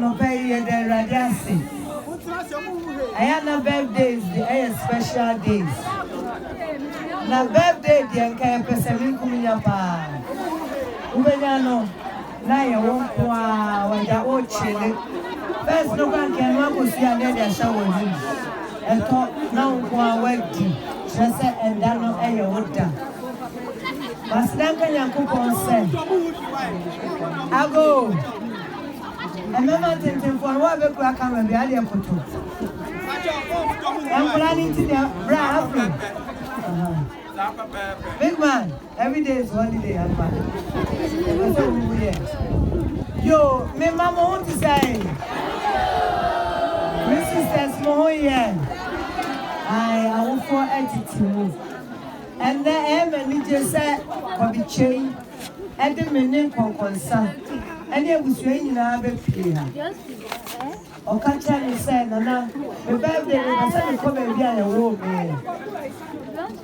no pay the radiasi. I have no birthdays, the special days. Na birthday, the Anka Pesavin Kumiapa. Ubeniano, Naya won't when you're all chilling. First, no one can walk with you and then shower him. And talk now, one wedding. Just say, and down on air water. But Stanka Nkonkonsa. I go. And no man thinking for what we could come and be able to. I'm planning to the brand. Big man, every day is holiday. Yo, my mama want to say, my sister's more here. I want for attitude. And then I just said, Kobby Kyei and Nkonkonsa. And it was raining out of here. Or can't tell me, say, Nana, the birthday was a comment behind a wall.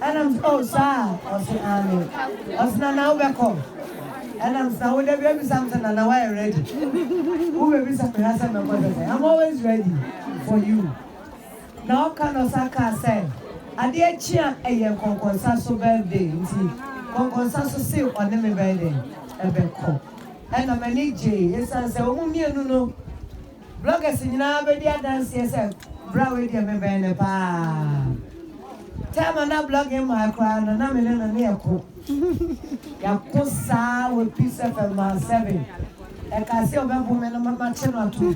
And I'm so sad, I was Annie. I was Nana Beckham. And I'm so whatever something and now I'm ready. Who will be something else? I'm always ready for you. Now, can Osaka say, I dear cheer a Nkonkonsa so birthday. Nkonkonsa so still on my birthday. A Beckham. And I'm a DJ. Yes, I say, oh, me, no. Bloggers in Nabadia dance, yes, Brown, dear, me, and pa. Tell me not blogging my crown, and I'm in a near cook. Yakusa with piece of my 7. I can see a woman on my channel too.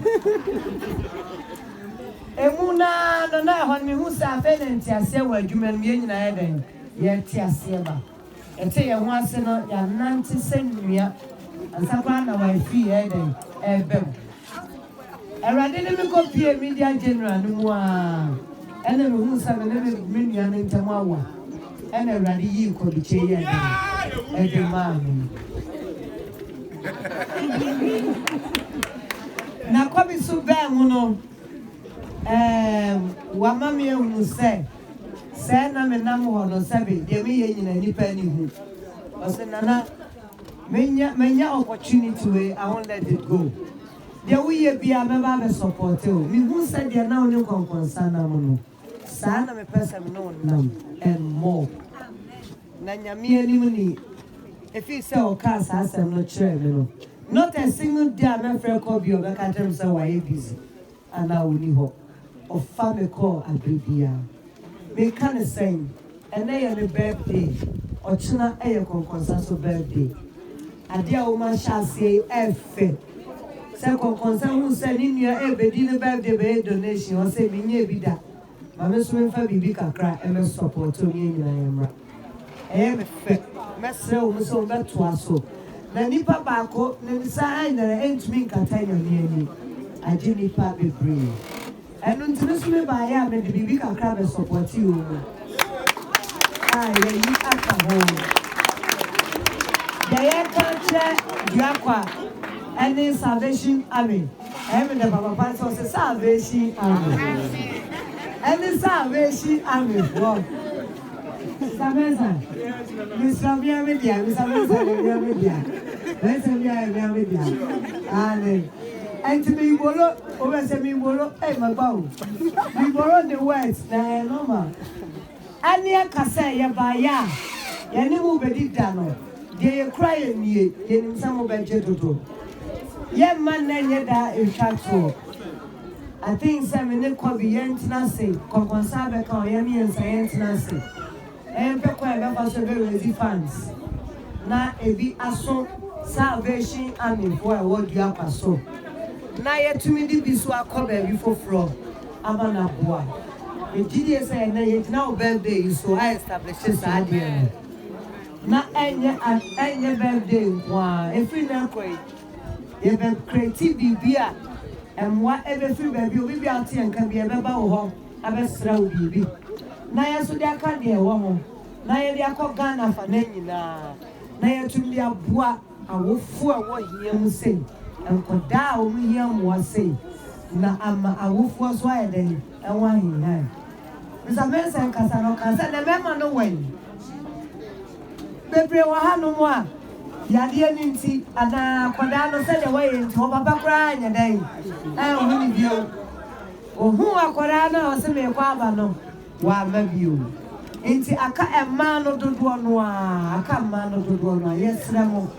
Emuna, no, no, honey, who's a friend, and say, well, you may be in a head, yet, Tiasiaba. And say, I once in a 90 cent me up. And some kind of my fee, and I didn't go pay media general no more. And then who have a little million in Tamawa. And I ran you Kobby Kyei and the man. Now, Kobby so bad, Muno. What mammy will say, San I'm a number on 7, they may in any penny. Was another. Many opportunity, I won't let it go. There will be a member support you. Me who said they are now no Nkonkonsa Son of a person known and more. Nanya me money. If you sell cars, I'm not sure. Not a single day I'm afraid Kobby or I can't tell so why busy. And I will need hope. Of family call and baby. They can't sing. And they are the birthday. Or China a Nkonkonsa birthday. A dear woman shall say, F. Second concern who said in your every dinner birthday donation or say, me, be that. My Miss Winfer be cry and support to me in Amra. I am a fact. Master, so back to us so. The Nipa Bako, then sign that I ain't me can tell you near me. I didn't part be brave. And until me by am and the baby can cry and support you. I you at home. Agona Duakwa and the Salvation Army. I am the Papa Pastor of the Salvation Army. And the Salvation Army. Samantha, Miss Rabia Media, Miss Samantha Media. Let's have your media. And to me, Bolo, over me, Bolo, hey, my bow. We borrow the words, the normal. And near Casaya by ya, Yanimu Bedidano. They cry in ye, in some of a gentleman. Yet, man, then that is true. I think some in the Kobby and Nkonkonsa, Yami and Science Nancy. And Pekwa was a very easy fans. Now, a be a so Salvation Army for a word you are so. Now, yet to me, the Biswa Kobby before from Agona Duakwa. The GDS and now birthday, so I established this idea. Na any birthday one if we not quite you be creative bibia and whatever free baby we be out here and can be a member of home abesra bibi na ya so dia ka de wo ho na ya dia ko Ghana fa na nyina na ya tum dia boa awofu a wo hiam sei enkoda o mu hiam wo sei na ama awofu so aye den e wa hin Mr. Benson kasa no kasa na mema no wen Bebre wa ha no mo a Yadia Ninti, and Quadano said away into Papa crying a day. Who you? Oh, who are Quadano or Semi Quabano? Why, maybe you. Inti aka emano dodo no aka mano dodo no yes remo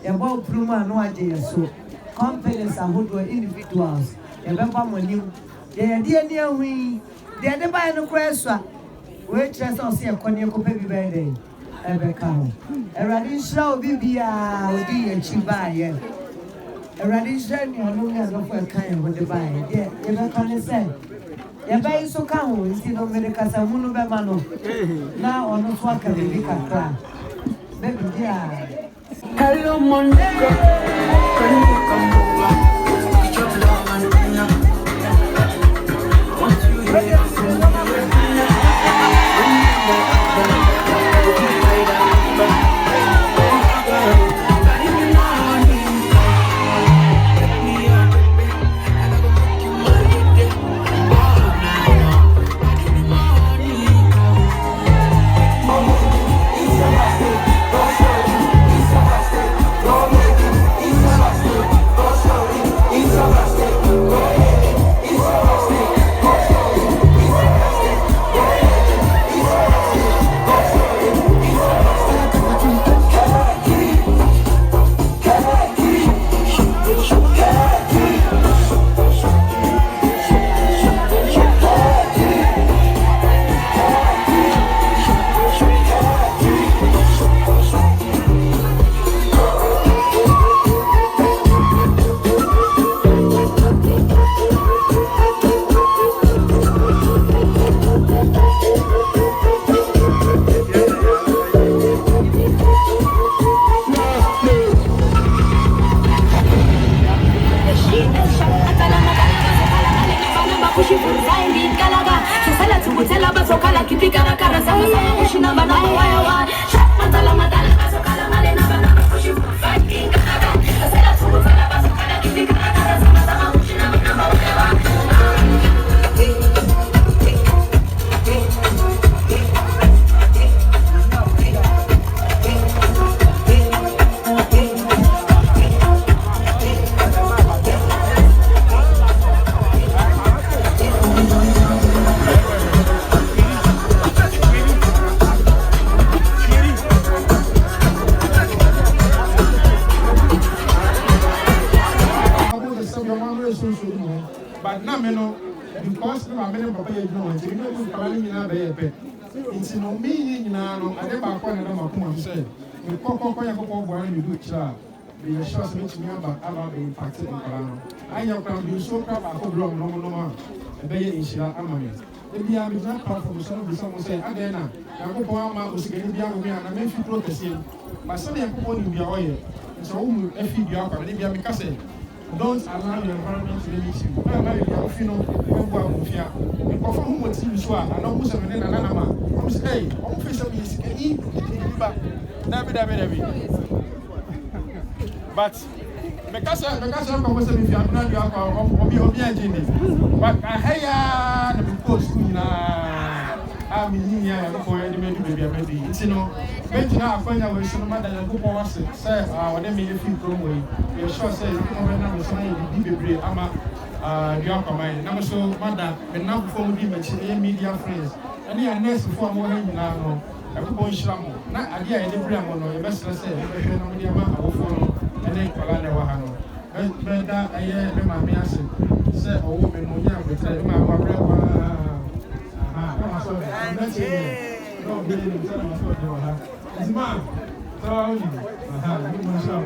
e ba pluma no aje so companies ahodo individuals e be ba monim de ni ahui de ba no kweswa we trust us e kone ko pe bi be dey e be ka ho eradi nshra obi bia odi e chi ba ye eradi nshra ni anu ya no fa kan e ho de ba ye e be ka ne say Yaba iso kaho isi no mereka sa munu be mano na ono so aka bi kakra baby dia hello Monica can you come over with your love and want you here But now, because I'm a papa, you know, it's no meaning now. I never quite say, you do child. The shots which me about being impacted in Parano. I have been so proud of Mcbrown, no, a bay in Shira Amani. Maybe I will not come from someone say, Agona Duakwa was getting young and I may feel protesting. But suddenly I'm going to be away. So, if you are a Libya, because don't allow your environment to limit you. I marry the Ofino, and for whom was you swap, and almost an anama. Who say, all face of me is but because I'm conversing with you, I'm not your but I hire the post I'm in here for any baby. It's Benjamin, I find out some mother and go was it, sir. What me if you go away. You're sure say, I'm saying, the I'm Duakwa, number so mother, and now before we mention media friends. And here, next before more now, everyone shram. Not idea, any brand, your best say, and then Colana Wahano. But that I hear my master say, oh, woman, no, yeah, we tell my brother. That's it. No, really, it's man. So, you must have